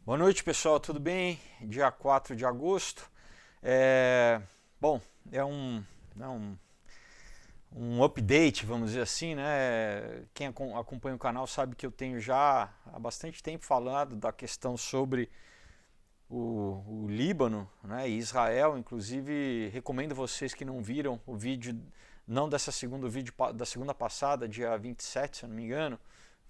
Boa noite, pessoal, tudo bem? Dia 4 de agosto. Bom, é um update, vamos dizer assim, né? Quem acompanha o canal sabe que eu tenho já há bastante tempo falado da questão sobre o Líbano, né, e Israel. Inclusive, recomendo vocês que não viram o vídeo, não dessa segunda, o vídeo da segunda passada, dia 27, se eu não me engano,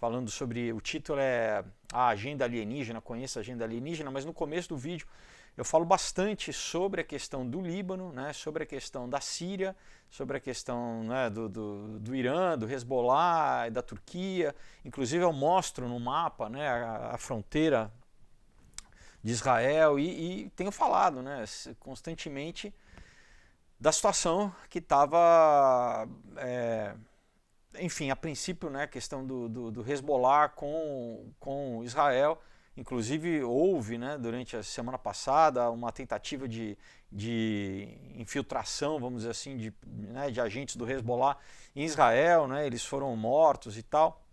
falando sobre, o título é a agenda alienígena, conheça a agenda alienígena, mas no começo do vídeo eu falo bastante sobre a questão do Líbano, né, sobre a questão da Síria, sobre a questão, né, do Irã, do Hezbollah e da Turquia. Inclusive eu mostro no mapa, né, a fronteira de Israel e tenho falado, né, constantemente da situação que estava, enfim, a princípio, né, a questão do Hezbollah com Israel. Inclusive houve, né, durante a semana passada uma tentativa de infiltração, vamos dizer assim, de agentes do Hezbollah em Israel, né, eles foram mortos e tal.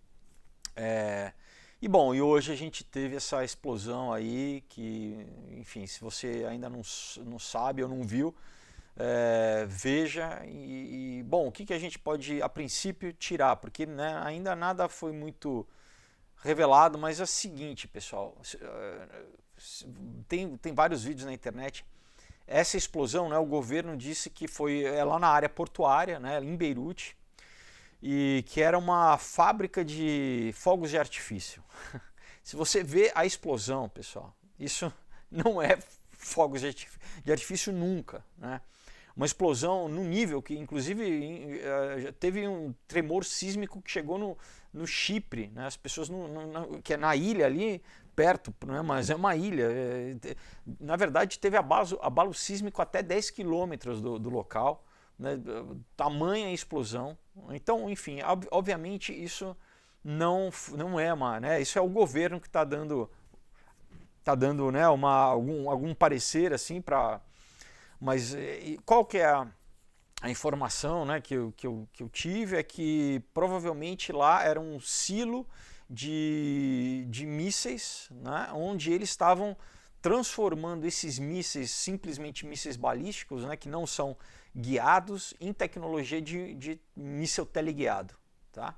E bom, e hoje a gente teve essa explosão aí que, enfim, se você ainda não sabe ou não viu, veja bom, o que a gente pode a princípio tirar, porque, né, ainda nada foi muito revelado, mas é o seguinte, pessoal, tem vários vídeos na internet. Essa explosão, né, o governo disse que foi lá na área portuária, né, em Beirute, e que era uma fábrica de fogos de artifício. Se você vê a explosão, pessoal, isso não é fogos de artifício nunca, né? Uma explosão no nível que, inclusive, teve um tremor sísmico que chegou no Chipre, né? As pessoas, que é na ilha ali, perto, né? Mas é uma ilha. Na verdade, teve abalo sísmico até 10 quilômetros do local, né? Tamanha explosão. Então, enfim, obviamente isso não é uma, né? Isso é o governo que está dando, né, algum parecer assim para. Mas qual que é a informação, né, que eu tive é que provavelmente lá era um silo de mísseis, né, onde eles estavam transformando esses mísseis, simplesmente mísseis balísticos, né, que não são guiados, em tecnologia de míssil teleguiado. Tá?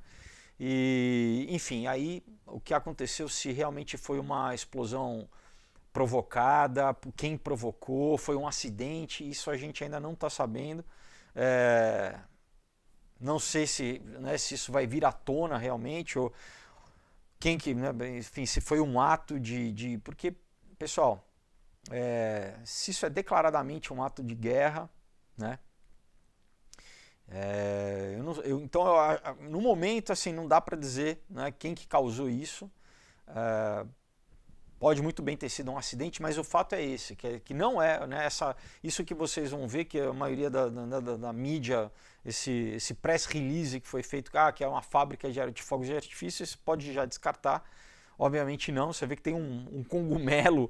E, enfim, aí o que aconteceu, se realmente foi uma explosão provocada, quem provocou, foi um acidente, isso a gente ainda não está sabendo. Não sei se, né, se isso vai vir à tona realmente, ou quem que, né, enfim, se foi um ato porque, pessoal, se isso é declaradamente um ato de guerra, né, então, no momento, assim, não dá para dizer, né, quem que causou isso. Pode muito bem ter sido um acidente, mas o fato é esse, que não é, né, isso que vocês vão ver, que a maioria da mídia, esse press release que foi feito, que é uma fábrica de fogos de artifício, você pode já descartar. Obviamente não, você vê que tem um cogumelo,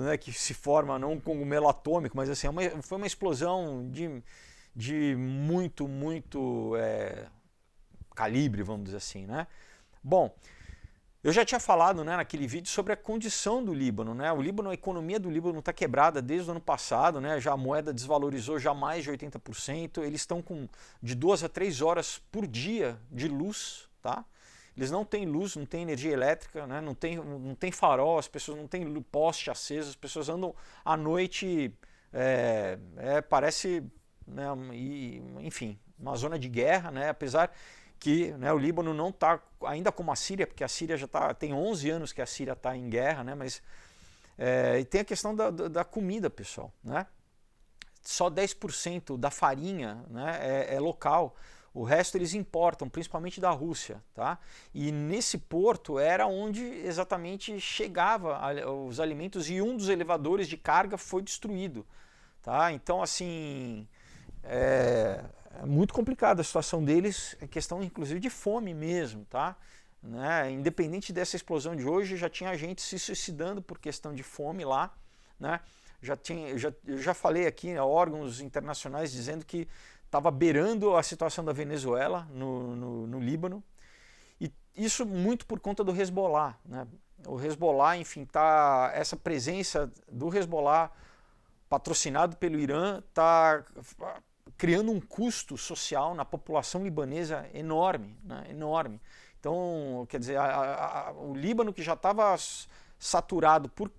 né, que se forma, não um cogumelo atômico, mas assim, foi uma explosão de muito calibre, vamos dizer assim, né? Bom, eu já tinha falado, né, naquele vídeo sobre a condição do Líbano, né? O Líbano, a economia do Líbano está quebrada desde o ano passado, né? Já a moeda desvalorizou já mais de 80%. Eles estão com de 2 a 3 horas por dia de luz, tá? Eles não têm luz, não têm energia elétrica, né? Não tem farol, as pessoas não têm poste aceso, as pessoas andam à noite, parece, né, enfim, uma zona de guerra, né? Apesar que, né, o Líbano não está ainda como a Síria, porque a Síria já tem 11 anos que a Síria está em guerra, né, mas e tem a questão da comida, pessoal, né? Só 10% da farinha, né, é local. O resto eles importam, principalmente da Rússia, tá? E nesse porto era onde exatamente chegava os alimentos, e um dos elevadores de carga foi destruído, tá? Então, assim, é muito complicada a situação deles, é questão inclusive de fome mesmo, tá? Né? Independente dessa explosão de hoje, já tinha gente se suicidando por questão de fome lá, né? Eu já falei aqui, né, órgãos internacionais dizendo que estava beirando a situação da Venezuela no Líbano, e isso muito por conta do Hezbollah, né? o Hezbollah, enfim, essa presença do Hezbollah patrocinado pelo Irã está criando um custo social na população libanesa enorme, né? Enorme. Então, quer dizer, o Líbano, que já estava saturado por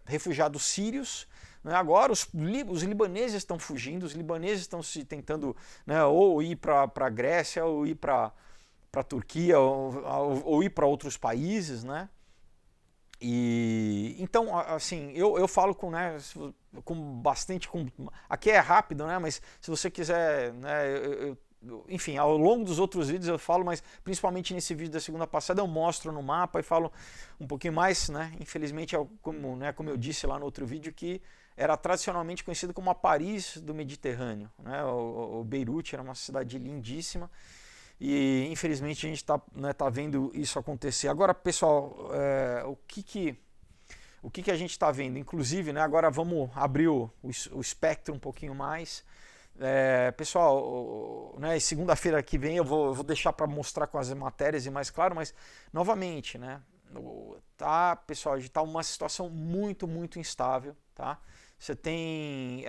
refugiados sírios, né? Agora os libaneses estão fugindo, os libaneses estão se tentando, né, ou ir para a Grécia, ou ir para a Turquia, ou ir para outros países, né? E então, assim, eu falo com, né, aqui é rápido, né, mas se você quiser, né, enfim, ao longo dos outros vídeos eu falo, mas principalmente nesse vídeo da segunda passada eu mostro no mapa e falo um pouquinho mais, né, infelizmente, como eu disse lá no outro vídeo, que era tradicionalmente conhecido como a Paris do Mediterrâneo, né, o Beirute era uma cidade lindíssima. E infelizmente a gente tá vendo isso acontecer. Agora, pessoal, o que a gente está vendo? Inclusive, né, agora vamos abrir o espectro um pouquinho mais. Pessoal, né, segunda-feira que vem eu vou deixar para mostrar com as matérias e mais claro, mas novamente, né, pessoal, a gente está uma situação muito, muito instável, tá? Você tem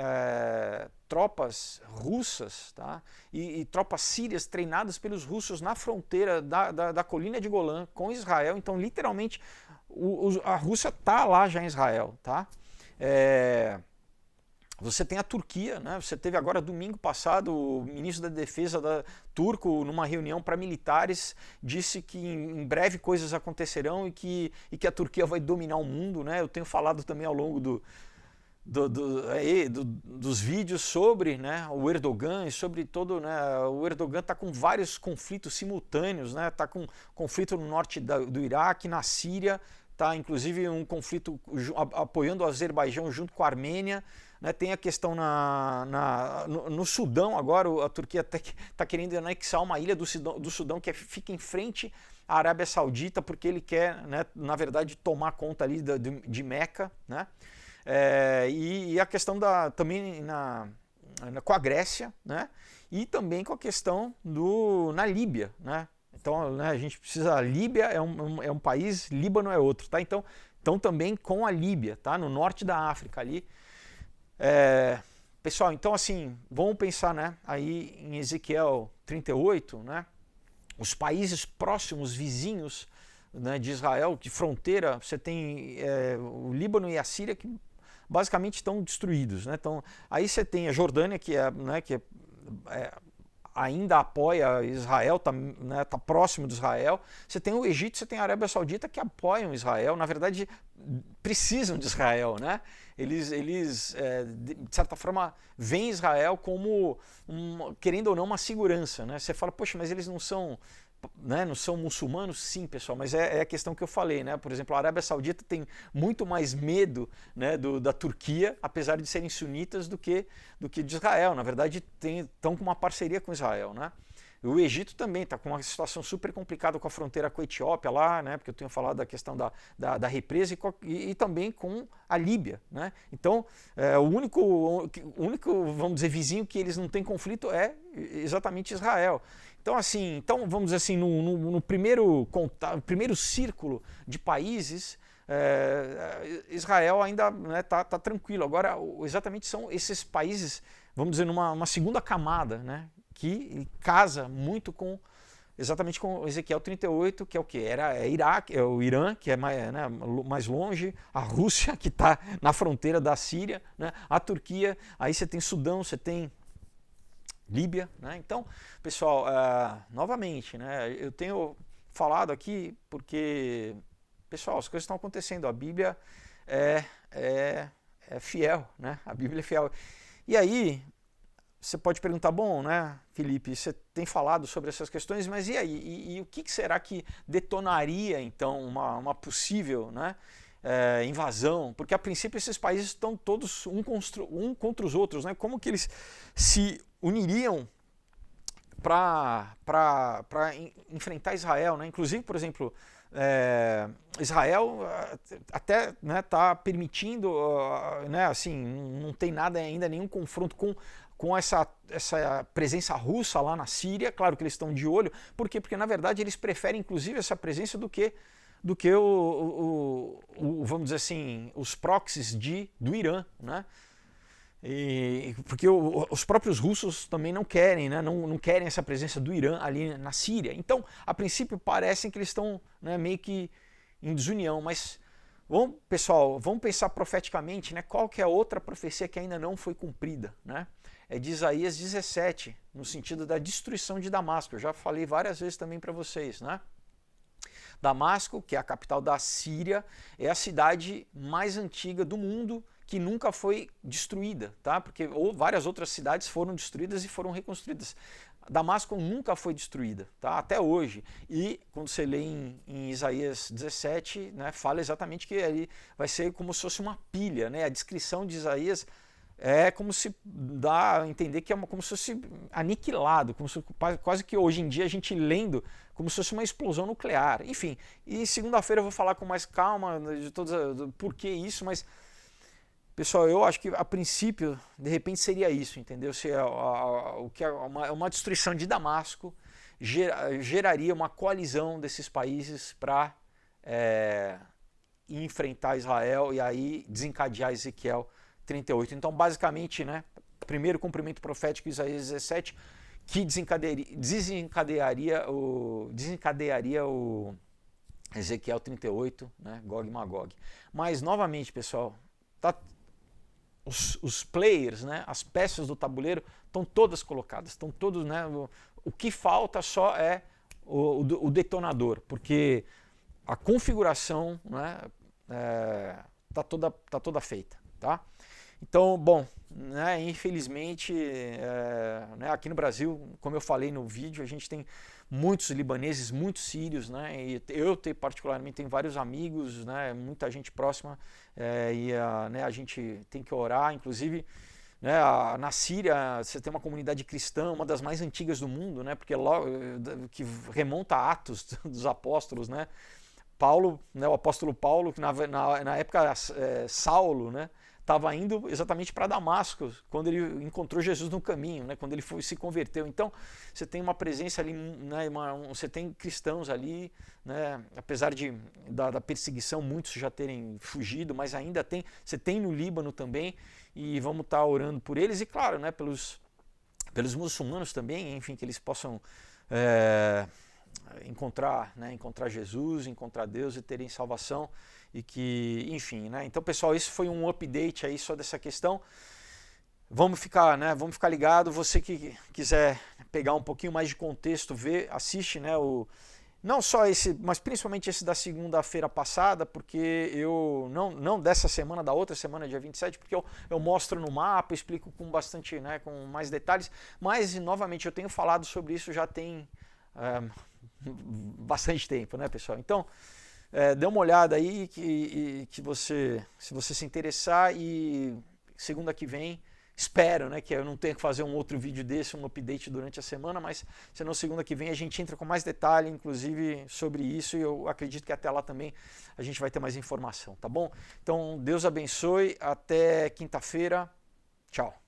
tropas russas, tá? E tropas sírias treinadas pelos russos na fronteira da colina de Golã com Israel. Então, literalmente, a Rússia está lá já em Israel. Tá? Você tem a Turquia, né? Você teve agora, domingo passado, o ministro da Defesa turco, numa reunião para militares, disse que em breve coisas acontecerão e que a Turquia vai dominar o mundo. Né? Eu tenho falado também ao longo dos vídeos sobre, né, o Erdogan e sobre todo, né, o Erdogan está com vários conflitos simultâneos, né, está com conflito no norte do Iraque, na Síria, está inclusive um conflito apoiando o Azerbaijão junto com a Armênia, né, tem a questão no Sudão agora, a Turquia está querendo anexar uma ilha do Sudão que fica em frente à Arábia Saudita, porque ele quer, né, na verdade, tomar conta ali de Meca, né? E a questão também com a Grécia, né? E também com a questão na Líbia, né? Então, né, a gente precisa. A Líbia é um país, Líbano é outro, tá? Então também com a Líbia, tá? No norte da África ali. Pessoal, então assim, vamos pensar, né? Aí em Ezequiel 38, né? Os países próximos, vizinhos, né, de Israel, de fronteira, você tem o Líbano e a Síria que basicamente estão destruídos, né? Então, aí você tem a Jordânia que ainda apoia Israel, tá próximo de Israel. Você tem o Egito, você tem a Arábia Saudita que apoiam Israel, na verdade precisam de Israel, né? Eles de certa forma veem Israel como querendo ou não uma segurança, né? Você fala, poxa, mas eles não são, né, não são muçulmanos? Sim, pessoal, mas é a questão que eu falei, né? Por exemplo, a Arábia Saudita tem muito mais medo, né, da Turquia, apesar de serem sunitas, do que de Israel. Na verdade, estão com uma parceria com Israel, né? O Egito também está com uma situação super complicada com a fronteira com a Etiópia lá, né? Porque eu tenho falado da questão da represa e também com a Líbia, né? Então, o único, vamos dizer, vizinho que eles não têm conflito é exatamente Israel. Então, assim, vamos dizer assim, no primeiro círculo de países, Israel ainda, né, tá tranquilo. Agora, exatamente são esses países, vamos dizer, numa segunda camada, né, que casa muito exatamente com Ezequiel 38, que é o que? Iraque, é o Irã, que é mais longe, a Rússia, que está na fronteira da Síria, né, a Turquia, aí você tem Sudão, você tem Líbia, né? Então, pessoal, novamente, né, eu tenho falado aqui porque, pessoal, as coisas estão acontecendo, a Bíblia é fiel, né? A Bíblia é fiel. E aí, você pode perguntar, bom, né, Felipe, você tem falado sobre essas questões, mas e aí? E o que será que detonaria, então, uma possível, né, invasão? Porque, a princípio, esses países estão todos um contra os outros, né? Como que eles se uniriam para enfrentar Israel, né? Inclusive, por exemplo, Israel até está permitindo, né, assim, não tem nada ainda, nenhum confronto com essa presença russa lá na Síria. Claro que eles estão de olho. Por quê? Porque, na verdade, eles preferem, inclusive, essa presença do que do que vamos dizer assim, os proxies do Irã, né? Porque os próprios russos também não querem, né? Não querem essa presença do Irã ali na Síria. Então, a princípio, parecem que eles estão, né, meio que em desunião, mas pessoal, vamos pensar profeticamente, né? Qual que é a outra profecia que ainda não foi cumprida, né? É de Isaías 17, no sentido da destruição de Damasco. Eu já falei várias vezes também para vocês, né? Damasco, que é a capital da Síria, é a cidade mais antiga do mundo que nunca foi destruída, tá? Porque várias outras cidades foram destruídas e foram reconstruídas. Damasco nunca foi destruída, tá? Até hoje. E quando você lê em Isaías 17, né, fala exatamente que ali vai ser como se fosse uma pilha, né? A descrição de Isaías é como se dá a entender que é como se fosse aniquilado, como se, quase que hoje em dia a gente lendo como se fosse uma explosão nuclear. Enfim, e segunda-feira eu vou falar com mais calma de do porquê isso, mas pessoal, eu acho que a princípio, de repente seria isso, entendeu? Se o que é uma destruição de Damasco geraria uma coalizão desses países para enfrentar Israel e aí desencadear Ezequiel 38. Então, basicamente, né, primeiro cumprimento profético Isaías 17, que desencadearia o Ezequiel 38, né, Gog e Magog. Mas, novamente, pessoal, os players, né, as peças do tabuleiro estão todas colocadas, estão todos, né, o que falta só é o detonador, porque a configuração, né, tá toda feita, tá? Então, bom, né, infelizmente, né, aqui no Brasil, como eu falei no vídeo, a gente tem muitos libaneses, muitos sírios, né, e eu particularmente tenho vários amigos, né, muita gente próxima, né, a gente tem que orar, inclusive, né, na Síria você tem uma comunidade cristã, uma das mais antigas do mundo, né, porque que remonta a Atos dos Apóstolos, né, Paulo, né, o apóstolo Paulo, que na época Saulo, né, estava indo exatamente para Damasco, quando ele encontrou Jesus no caminho, né, quando ele se converteu. Então, você tem uma presença ali, né, você tem cristãos ali, né, apesar da perseguição, muitos já terem fugido, mas ainda você tem no Líbano também, e vamos estar orando por eles, e claro, né, pelos muçulmanos também, enfim, que eles possam encontrar Jesus, encontrar Deus e terem salvação e que, enfim, né? Então, pessoal, isso foi um update aí só dessa questão. Vamos ficar ligado. Você que quiser pegar um pouquinho mais de contexto, assiste, né, não só esse, mas principalmente esse da segunda-feira passada, porque eu não dessa semana, da outra semana, dia 27, porque eu mostro no mapa, explico com bastante, né, com mais detalhes, mas novamente eu tenho falado sobre isso já tem bastante tempo, né, pessoal? Então, dê uma olhada aí que você, se você se interessar, e segunda que vem, espero, né, que eu não tenha que fazer um outro vídeo desse, um update durante a semana, mas senão segunda que vem a gente entra com mais detalhe, inclusive sobre isso, e eu acredito que até lá também a gente vai ter mais informação, tá bom? Então, Deus abençoe, até quinta-feira, tchau.